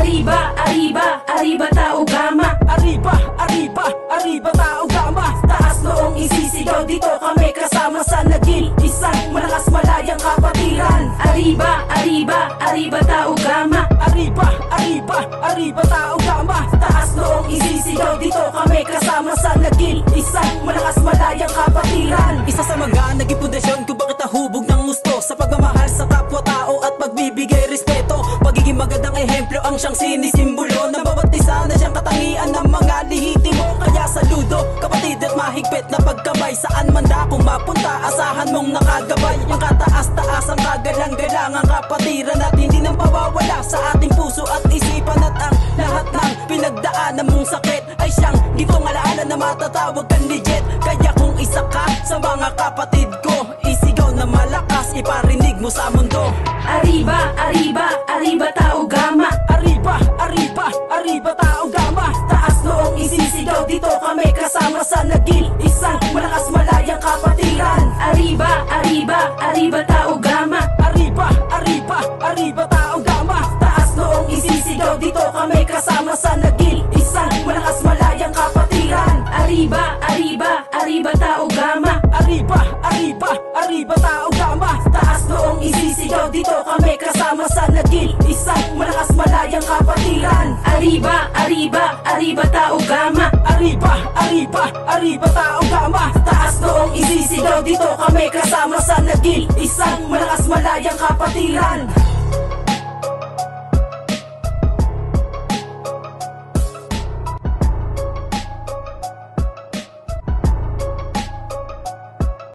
Arriba, arriba, arriba tao gama. Arriba, arriba, arriba tao gama. Taas noong isisigaw, dito kami kasama sa naging isang malakas malayang kapatiran. Arriba, arriba, arriba tao gama. Arriba, arriba, arriba tao gama. Taas noong isisigaw, dito kami kasama sa naging isang malakas malayang kapatiran. Isa sa mga naging pundasyon kung bakit nahubog ng gusto sa pagmamahal sa kapwa-tao at pagbibigay respeto. Pagiging magandang ehemplo ang siyang sinisimbolo ng bawat isa na siyang katangian ng mga lihitimo. Kaya saludo kapatid at mahigpit na pagkabay. Saan man na kung mapunta, asahan mong nakagabay. Yung kataas-taas ang kagalang-galangang kapatiran at hindi nang pawawala sa ating puso at isipan. At ang lahat ng pinagdaanan mong sakit ay siyang gintong alaala na matatawag kang legit. Kaya kung isa ka sa mga kapatid ko, isigaw na malakas, iparinig mo sa mundo. Arriba, arriba, arriba tao gama. Arriba, arriba, arriba tao gama. Taas noong isisigaw, dito kami kasama sa naging isang malakas malayang kapatiran. Arriba, arriba, arriba tao gama. Arriba, arriba, arriba tao gama. Taas noong isisigaw, dito kami kasama sa naging isang malakas malayang kapatiran. Arriba, arriba, arriba tao gama. Arriba, arriba, arriba tao gama. Taas noong isisigaw, dito kami kasama sa naging isang malakas malayang kapatiran. Arriba, arriba, arriba tao gama. Arriba, arriba, arriba tao gama. Taas noong isisigaw, dito kami kasama sa naging isang malakas malayang kapatiran.